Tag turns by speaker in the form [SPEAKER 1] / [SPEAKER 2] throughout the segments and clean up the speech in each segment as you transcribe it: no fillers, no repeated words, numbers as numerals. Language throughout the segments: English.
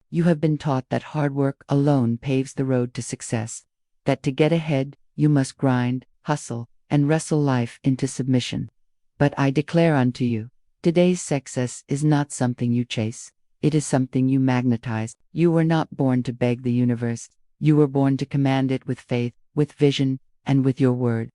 [SPEAKER 1] You have been taught that hard work alone paves the road to success, that to get ahead, you must grind, hustle, and wrestle life into submission. But I declare unto you, today's success is not something you chase. It is something you magnetize. You were not born to beg the universe. You were born to command it with faith, with vision, and with your word.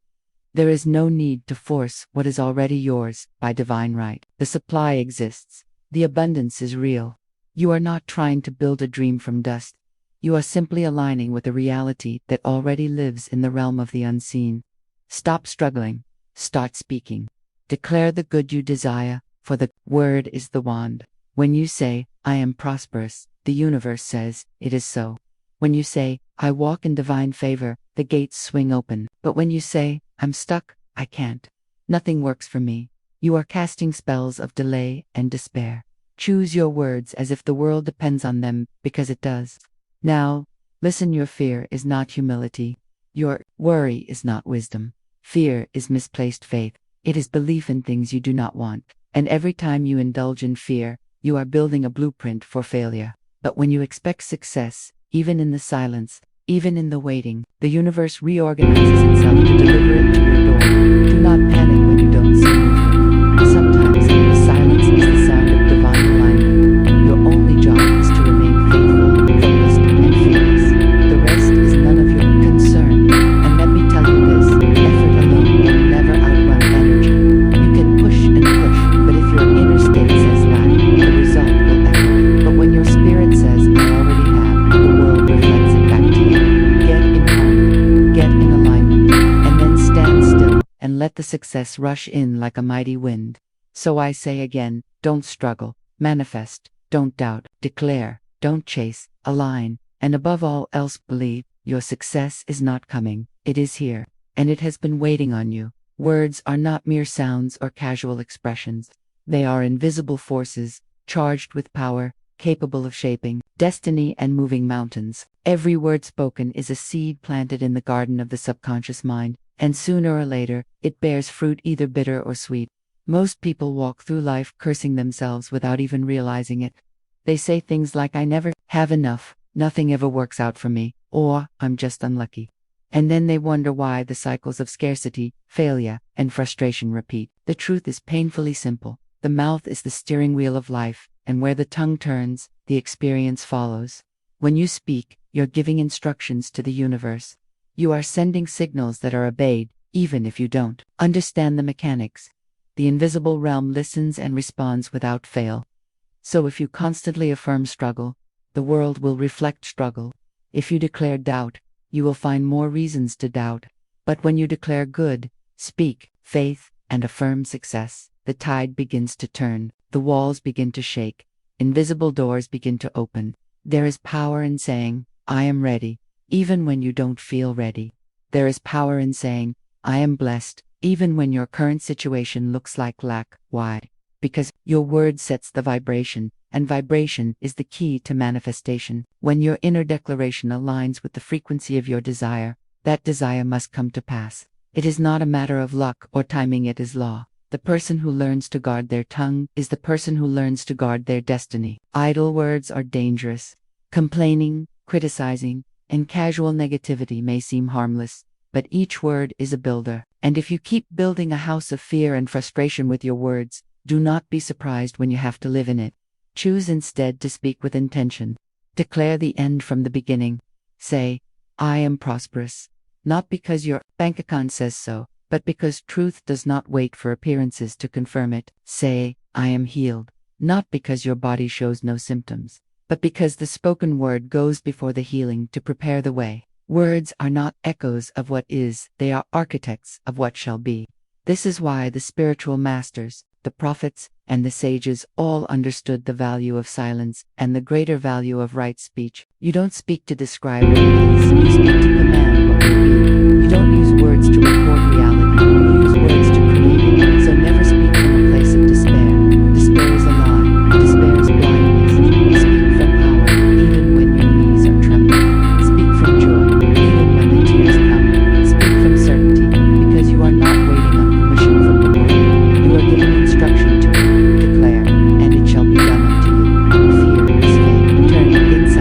[SPEAKER 1] There is no need to force what is already yours by divine right. The supply exists. The abundance is real. You are not trying to build a dream from dust. You are simply aligning with a reality that already lives in the realm of the unseen. Stop struggling. Start speaking. Declare the good you desire, for the word is the wand. When you say, I am prosperous, the universe says, it is so. When you say, I walk in divine favor, the gates swing open. But when you say, I'm stuck, I can't. Nothing works for me. You are casting spells of delay and despair. Choose your words as if the world depends on them, because it does. Now, listen, your fear is not humility. Your worry is not wisdom. Fear is misplaced faith. It is belief in things you do not want. And every time you indulge in fear, you are building a blueprint for failure. But when you expect success, even in the silence, even in the waiting, the universe reorganizes itself to deliver it to your door. Do not panic when you don't see movement. Sometimes the silence is the sound of divine alignment. Your only job is to remain faithful, focused, and fearless. The rest is none of your concern. And let me tell you this, effort alone will never outrun energy. You can push and push, but if your inner state says lack, the result will echo it. But when your spirit says, I already have, the world reflects it back to you. Get in harmony, get in alignment, and then stand still and let the success rush in like a mighty wind. So I say again, don't struggle, manifest, don't doubt, declare, don't chase, align, and above all else believe, your success is not coming, it is here, and it has been waiting on you. Words are not mere sounds or casual expressions. They are invisible forces, charged with power, capable of shaping destiny and moving mountains. Every word spoken is a seed planted in the garden of the subconscious mind, and sooner or later, it bears fruit either bitter or sweet. Most people walk through life cursing themselves without even realizing it. They say things like, I never have enough, nothing ever works out for me, or I'm just unlucky. And then they wonder why the cycles of scarcity, failure, and frustration repeat. The truth is painfully simple. The mouth is the steering wheel of life, and where the tongue turns, the experience follows. When you speak, you're giving instructions to the universe. You are sending signals that are obeyed, even if you don't understand the mechanics. The invisible realm listens and responds without fail. So if you constantly affirm struggle, the world will reflect struggle. If you declare doubt, you will find more reasons to doubt. But when you declare good, speak faith, and affirm success, the tide begins to turn, the walls begin to shake, invisible doors begin to open. There is power in saying, I am ready, even when you don't feel ready. There is power in saying, I am blessed, even when your current situation looks like lack. Why? Because your word sets the vibration, and vibration is the key to manifestation. When your inner declaration aligns with the frequency of your desire, that desire must come to pass. It is not a matter of luck or timing, it is law. The person who learns to guard their tongue is the person who learns to guard their destiny. Idle words are dangerous. Complaining, criticizing, and casual negativity may seem harmless, but each word is a builder. And if you keep building a house of fear and frustration with your words, do not be surprised when you have to live in it. Choose instead to speak with intention. Declare the end from the beginning. Say, I am prosperous. Not because your bank account says so, but because truth does not wait for appearances to confirm it. Say, I am healed. Not because your body shows no symptoms, but because the spoken word goes before the healing to prepare the way. Words are not echoes of what is, they are architects of what shall be. This is why the spiritual masters, the prophets, and the sages all understood the value of silence and the greater value of right speech. You don't speak to describe what is, you speak to command what will be. You don't use words to report reality, you use words to create it. So never speak from a place of despair. Despair is a lie. Despair is blindness. Speak from power, even when your knees are trembling. Speak from joy, even when the tears come. Speak from certainty, because you are not waiting on permission from the world. You are giving instruction to it. Declare, and it shall be done unto you. Fear is fake. Turn it inside.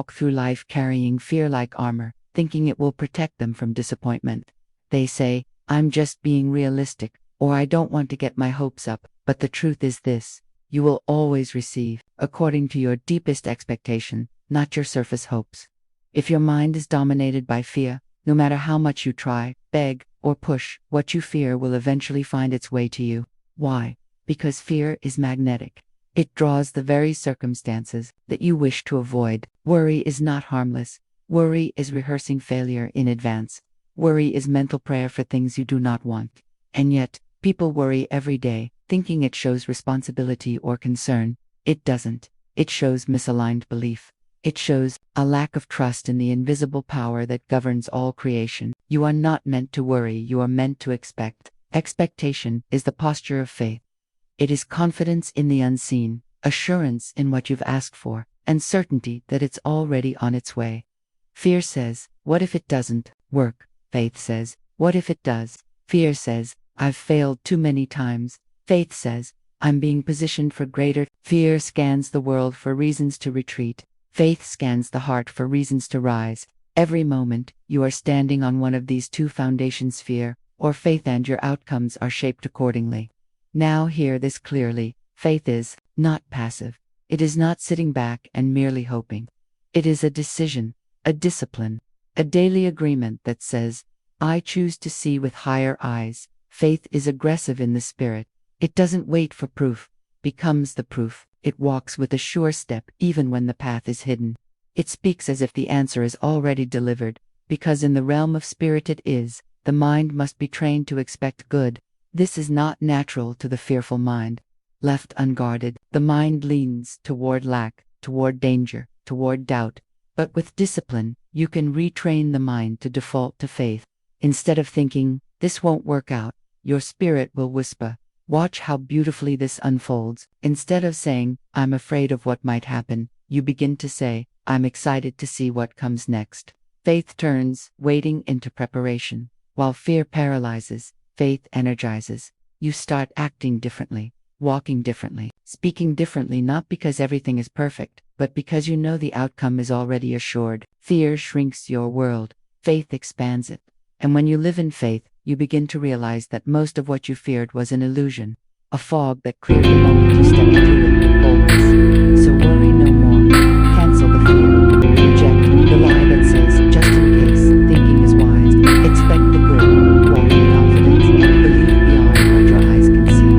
[SPEAKER 1] walk through life carrying fear like armor, thinking it will protect them from disappointment. They say, I'm just being realistic, or I don't want to get my hopes up, but the truth is this: you will always receive, according to your deepest expectation, not your surface hopes. If your mind is dominated by fear, no matter how much you try, beg, or push, what you fear will eventually find its way to you. Why? Because fear is magnetic. It draws the very circumstances that you wish to avoid. Worry is not harmless. Worry is rehearsing failure in advance. Worry is mental prayer for things you do not want. And yet, people worry every day, thinking it shows responsibility or concern. It doesn't. It shows misaligned belief. It shows a lack of trust in the invisible power that governs all creation. You are not meant to worry, you are meant to expect. Expectation is the posture of faith. It is confidence in the unseen, assurance in what you've asked for, and certainty that it's already on its way. Fear says, what if it doesn't work? Faith says, what if it does? Fear says, I've failed too many times. Faith says, I'm being positioned for greater. Fear scans the world for reasons to retreat. Faith scans the heart for reasons to rise. Every moment, you are standing on one of these two foundations: fear or faith, and your outcomes are shaped accordingly. Now hear this clearly: faith is not passive. It is not sitting back and merely hoping. It is a decision, a discipline, a daily agreement that says, I choose to see with higher eyes. Faith is aggressive in the spirit. It doesn't wait for proof, becomes the proof. It walks with a sure step even when the path is hidden. It speaks as if the answer is already delivered, because in the realm of spirit it is. The mind must be trained to expect good. This is not natural to the fearful mind. Left unguarded, the mind leans toward lack, toward danger, toward doubt. But with discipline, you can retrain the mind to default to faith. Instead of thinking, this won't work out, your spirit will whisper, watch how beautifully this unfolds. Instead of saying, I'm afraid of what might happen, you begin to say, I'm excited to see what comes next. Faith turns waiting into preparation. While fear paralyzes, faith energizes. You start acting differently, walking differently, speaking differently, not because everything is perfect, but because you know the outcome is already assured. Fear shrinks your world, faith expands it. And when you live in faith, you begin to realize that most of what you feared was an illusion, a fog that cleared the moment you stepped through it with boldness. So worry no more. Cancel the fear. Reject the lie that says, just in case, thinking is wise. Expect the good. Walk in confidence. Believe beyond what your eyes can see.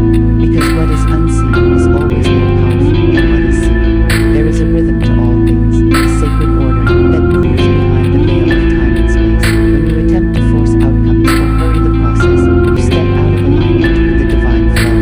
[SPEAKER 1] Because what is unseen is always more powerful than what is seen. There is a rhythm to all things, a sacred order that moves behind the veil of time and space. When you attempt to force outcomes or hurry the process, you step out of alignment with the divine flow.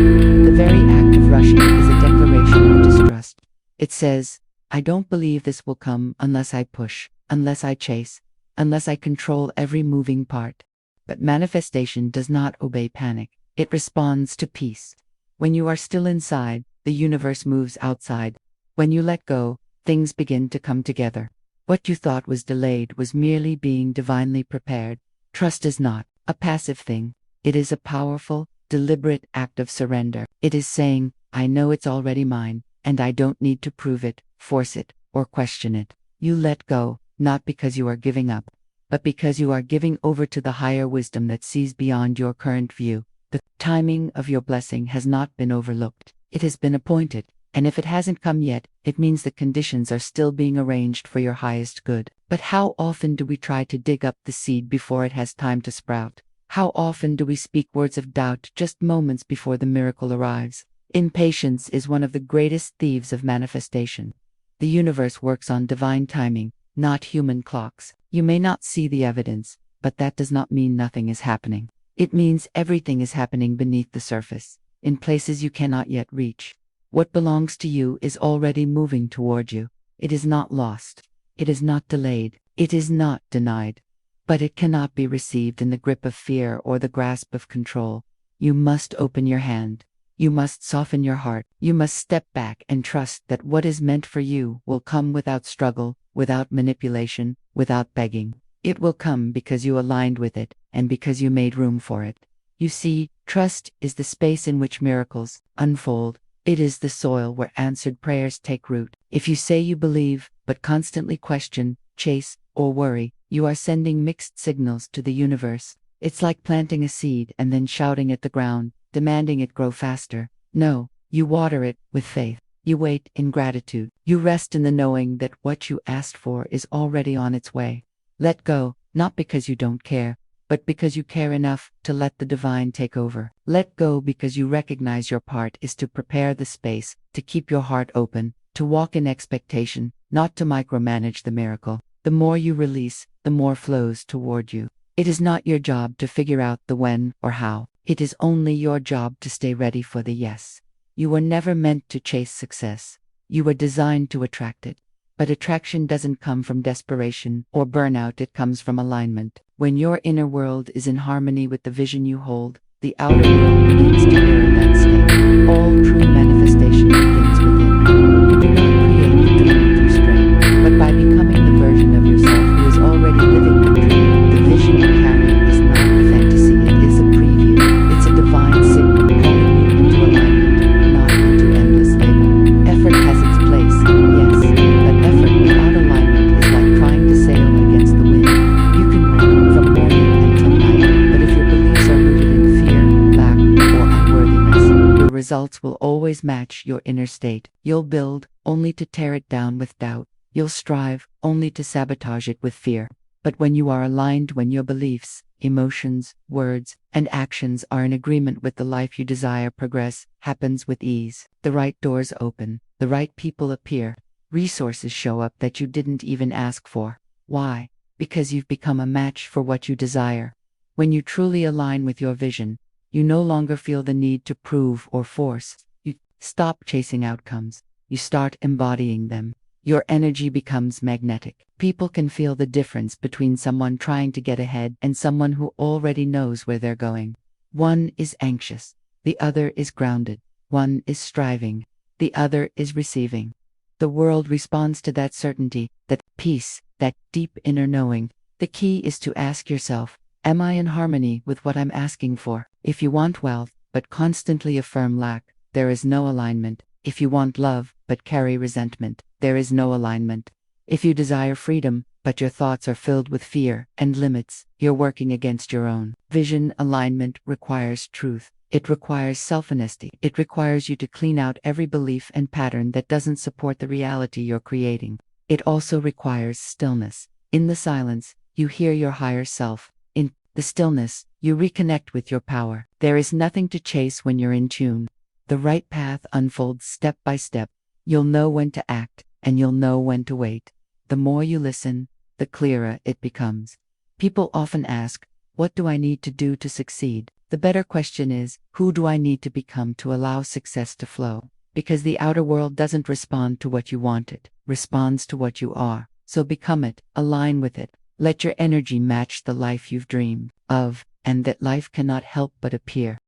[SPEAKER 1] The very act of rushing is a declaration of distrust. It says, I don't believe this will come unless I push, unless I chase, unless I control every moving part. But manifestation does not obey panic. It responds to peace. When you are still inside, the universe moves outside. When you let go, things begin to come together. What you thought was delayed was merely being divinely prepared. Trust is not a passive thing. It is a powerful, deliberate act of surrender. It is saying, I know it's already mine, and I don't need to prove it, force it, or question it. You let go, not because you are giving up, but because you are giving over to the higher wisdom that sees beyond your current view. The timing of your blessing has not been overlooked. It has been appointed, and if it hasn't come yet, it means the conditions are still being arranged for your highest good. But how often do we try to dig up the seed before it has time to sprout? How often do we speak words of doubt just moments before the miracle arrives? Impatience is one of the greatest thieves of manifestation. The universe works on divine timing, not human clocks. You may not see the evidence, but that does not mean nothing is happening. It means everything is happening beneath the surface, in places you cannot yet reach. What belongs to you is already moving toward you. It is not lost. It is not delayed. It is not denied. But it cannot be received in the grip of fear or the grasp of control. You must open your hand. You must soften your heart. You must step back and trust that what is meant for you will come without struggle, without manipulation, without begging. It will come because you aligned with it, and because you made room for it. You see, trust is the space in which miracles unfold. It is the soil where answered prayers take root. If you say you believe, but constantly question, chase, or worry, you are sending mixed signals to the universe. It's like planting a seed and then shouting at the ground, demanding it grow faster. No, you water it with faith. You wait in gratitude. You rest in the knowing that what you asked for is already on its way. Let go, not because you don't care, but because you care enough to let the divine take over. Let go because you recognize your part is to prepare the space, to keep your heart open, to walk in expectation, not to micromanage the miracle. The more you release, the more flows toward you. It is not your job to figure out the when or how. It is only your job to stay ready for the yes. You were never meant to chase success. You were designed to attract it. But attraction doesn't come from desperation or burnout, it comes from alignment. When your inner world is in harmony with the vision you hold, the outer world begins to mirror that state. All true manifestation begins within. You do not create the dream through strain, but by becoming the version of yourself who is already living that dream. The vision you carry is not a fantasy, it is a preview. It's a divine signal calling you into alignment, not into endless labor. Effort has its place, yes, but effort without alignment is like trying to sail against the wind. You can work from morning until night, but if your beliefs are rooted in fear, lack, or unworthiness, your results will always match your inner state. You'll build only to tear it down with doubt. You'll strive only to sabotage it with fear. But when you are aligned, when your beliefs, emotions, words, and actions are in agreement with the life you desire, progress happens with ease. The right doors open, the right people appear, resources show up that you didn't even ask for. Why? Because you've become a match for what you desire. When you truly align with your vision, you no longer feel the need to prove or force. You stop chasing outcomes. You start embodying them. Your energy becomes magnetic. People can feel the difference between someone trying to get ahead and someone who already knows where they're going. One is anxious. The other is grounded. One is striving. The other is receiving. The world responds to that certainty, that peace, that deep inner knowing. The key is to ask yourself, am I in harmony with what I'm asking for? If you want wealth, but constantly affirm lack, there is no alignment. If you want love, but carry resentment, there is no alignment. If you desire freedom, but your thoughts are filled with fear and limits, you're working against your own vision. Alignment requires truth. It requires self-honesty. It requires you to clean out every belief and pattern that doesn't support the reality you're creating. It also requires stillness. In the silence, you hear your higher self. In the stillness, you reconnect with your power. There is nothing to chase when you're in tune. The right path unfolds step by step. You'll know when to act, and you'll know when to wait. The more you listen, the clearer it becomes. People often ask, what do I need to do to succeed? The better question is, who do I need to become to allow success to flow? Because the outer world doesn't respond to what you want, it responds to what you are. So become it, align with it. Let your energy match the life you've dreamed of, and that life cannot help but appear.